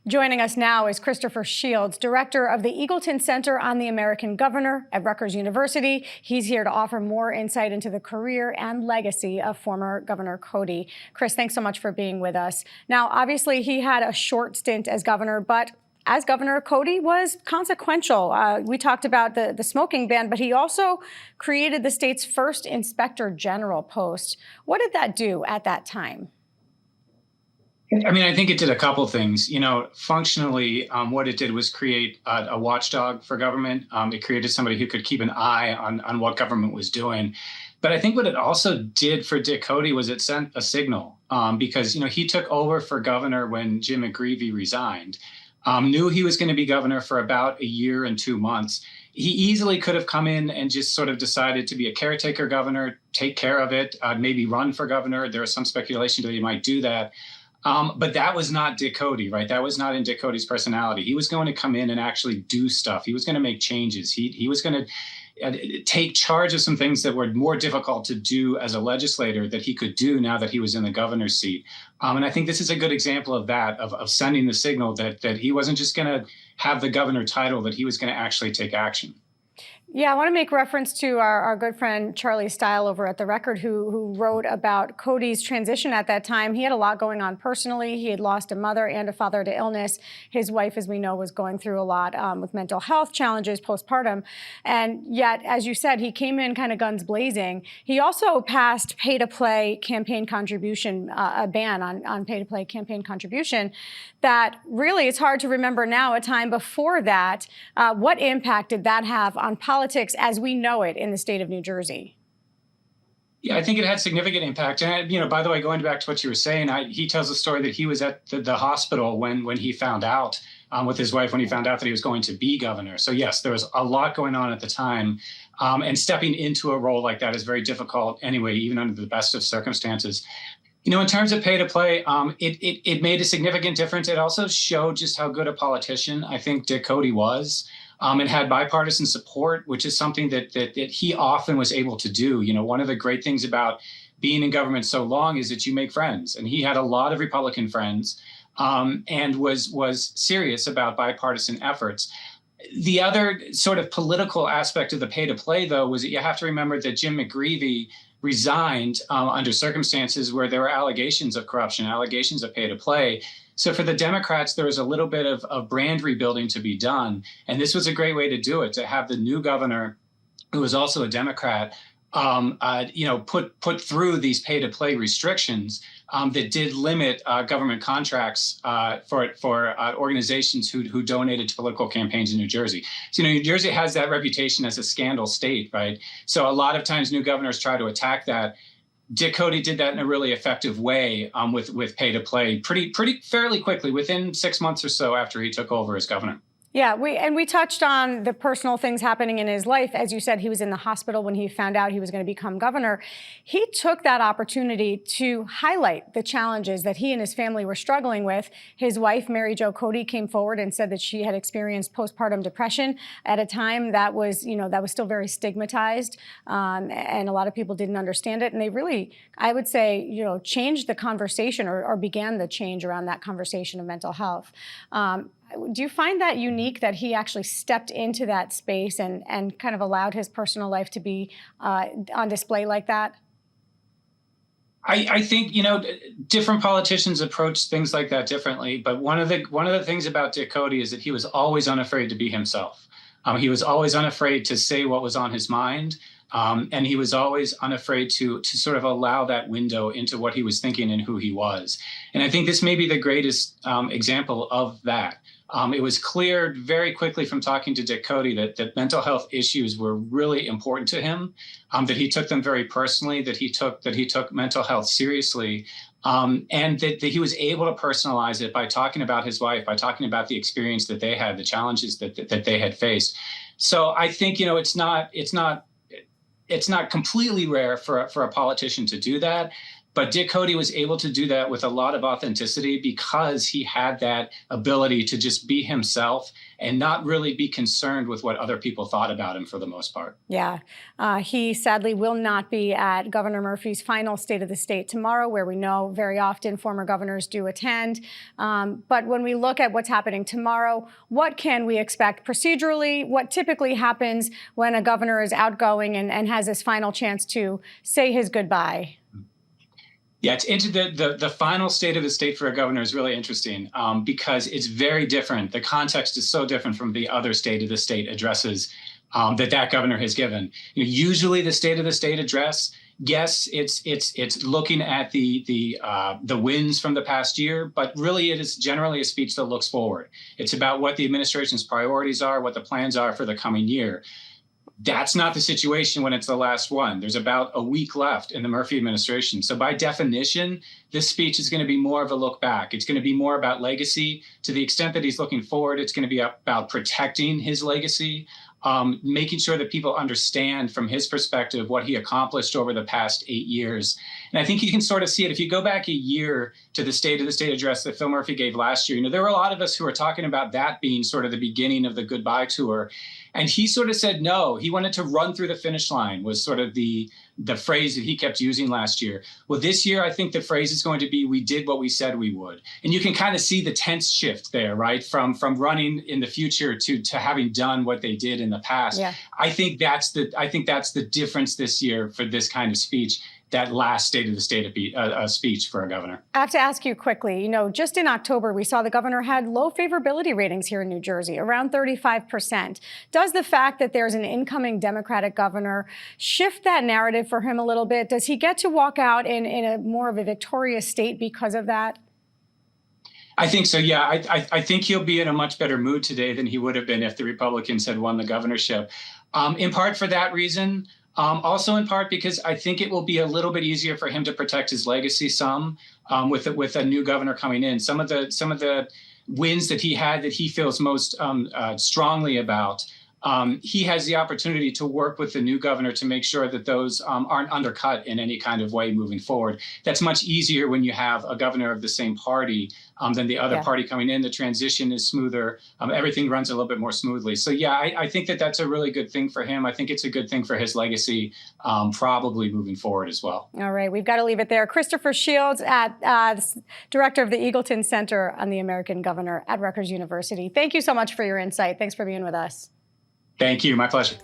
Joining us now is Christopher Shields, director of the Eagleton Center on the American Governor at Rutgers University. He's here to offer more insight into the career and legacy of former Governor Cody. Chris, thanks so much for being with us. Now, obviously, he had a short stint as governor, but as governor, Cody was consequential. We talked about the smoking ban, but he also created the state's first inspector general post. What did that do at that time? I mean, I think it did a couple of things. Functionally, what it did was create a watchdog for government. It created somebody who could keep an eye on what government was doing. But I think what it also did for Dick Cody was it sent a signal because, he took over for governor when Jim McGreevey resigned, knew he was going to be governor for about a year and 2 months. He easily could have come in and just sort of decided to be a caretaker governor, take care of it, maybe run for governor. There was some speculation that he might do that. But that was not Dick Cody, right? That was not in Dick Cody's personality. He was going to come in and actually do stuff. He was going to make changes. He was going to take charge of some things that were more difficult to do as a legislator that he could do now that he was in the governor's seat. And I think this is a good example of that, of sending the signal that he wasn't just going to have the governor title, that he was going to actually take action. Yeah, I want to make reference to our good friend Charlie Style over at The Record, who wrote about Cody's transition at that time. He had a lot going on personally. He had lost a mother and a father to illness. His wife, as we know, was going through a lot with mental health challenges postpartum. And yet, as you said, he came in kind of guns blazing. He also passed pay-to-play campaign contribution, a ban on pay-to-play campaign contribution that really it's hard to remember now, a time before that. What impact did that have on politics as we know it in the state of New Jersey? Yeah, I think it had significant impact. And, by the way, going back to what you were saying, he tells a story that he was at the hospital when he found out with his wife, when he found out that he was going to be governor. So, yes, there was a lot going on at the time. And stepping into a role like that is very difficult anyway, even under the best of circumstances. In terms of pay to play, it made a significant difference. It also showed just how good a politician I think Dick Cody was. It had bipartisan support, which is something that he often was able to do. One of the great things about being in government so long is that you make friends. And he had a lot of Republican friends and was serious about bipartisan efforts. The other sort of political aspect of the pay to play, though, was that you have to remember that Jim McGreevey resigned under circumstances where there were allegations of corruption, allegations of pay to play. So for the Democrats, there was a little bit of brand rebuilding to be done. And this was a great way to do it, to have the new governor, who was also a Democrat, put through these pay to play restrictions that did limit government contracts for organizations who donated to political campaigns in New Jersey. So, New Jersey has that reputation as a scandal state, right? So a lot of times new governors try to attack that. Dick Cody did that in a really effective way with pay to play pretty fairly quickly, within 6 months or so after he took over as governor. Yeah, we touched on the personal things happening in his life. As you said, he was in the hospital when he found out he was going to become governor. He took that opportunity to highlight the challenges that he and his family were struggling with. His wife, Mary Jo Cody, came forward and said that she had experienced postpartum depression at a time that was still very stigmatized, and a lot of people didn't understand it. And they really, I would say, changed the conversation or began the change around that conversation of mental health. Do you find that unique that he actually stepped into that space and kind of allowed his personal life to be on display like that? I think, different politicians approach things like that differently. But one of the things about Dick Cody is that he was always unafraid to be himself. He was always unafraid to say what was on his mind. And he was always unafraid to sort of allow that window into what he was thinking and who he was. And I think this may be the greatest example of that. It was clear very quickly from talking to Dick Cody that mental health issues were really important to him, that he took them very personally, that he took mental health seriously, and that he was able to personalize it by talking about his wife, by talking about the experience that they had, the challenges that they had faced. So I think it's not completely rare for a politician to do that. But Dick Cody was able to do that with a lot of authenticity because he had that ability to just be himself and not really be concerned with what other people thought about him for the most part. Yeah. He sadly will not be at Governor Murphy's final State of the State tomorrow, where we know very often former governors do attend. But when we look at what's happening tomorrow, what can we expect procedurally? What typically happens when a governor is outgoing and has this final chance to say his goodbye? Yeah, it's into the final State of the State for a governor is really interesting because it's very different. The context is so different from the other State of the State addresses that governor has given. Usually, the State of the State address, yes, it's looking at the wins from the past year, but really it is generally a speech that looks forward. It's about what the administration's priorities are, what the plans are for the coming year. That's not the situation when it's the last one. There's about a week left in the Murphy administration. So by definition, this speech is going to be more of a look back. It's going to be more about legacy. To the extent that he's looking forward, it's going to be about protecting his legacy, making sure that people understand from his perspective what he accomplished over the past 8 years. And I think you can sort of see it. If you go back a year to the State of the State address that Phil Murphy gave last year, there were a lot of us who were talking about that being sort of the beginning of the goodbye tour. And he sort of said no. He wanted to run through the finish line was sort of the phrase that he kept using last year. Well, this year, I think the phrase is going to be, we did what we said we would. And you can kind of see the tense shift there, right? From running in the future to having done what they did in the past. Yeah. I think that's the difference this year for this kind of speech. That last State of the State speech for a governor. I have to ask you quickly, just in October, we saw the governor had low favorability ratings here in New Jersey, around 35%. Does the fact that there's an incoming Democratic governor shift that narrative for him a little bit? Does he get to walk out in a more of a victorious state because of that? I think so, yeah. I think he'll be in a much better mood today than he would have been if the Republicans had won the governorship. In part for that reason. Also, in part because I think it will be a little bit easier for him to protect his legacy with a new governor coming in. Some of the wins that he had that he feels most strongly about. He has the opportunity to work with the new governor to make sure that those aren't undercut in any kind of way moving forward. That's much easier when you have a governor of the same party than the other party coming in. The transition is smoother. Everything runs a little bit more smoothly. So, yeah, I think that's a really good thing for him. I think it's a good thing for his legacy, probably moving forward as well. All right. We've got to leave it there. Christopher Shields, director of the Eagleton Center on the American Governor at Rutgers University. Thank you so much for your insight. Thanks for being with us. Thank you. My pleasure.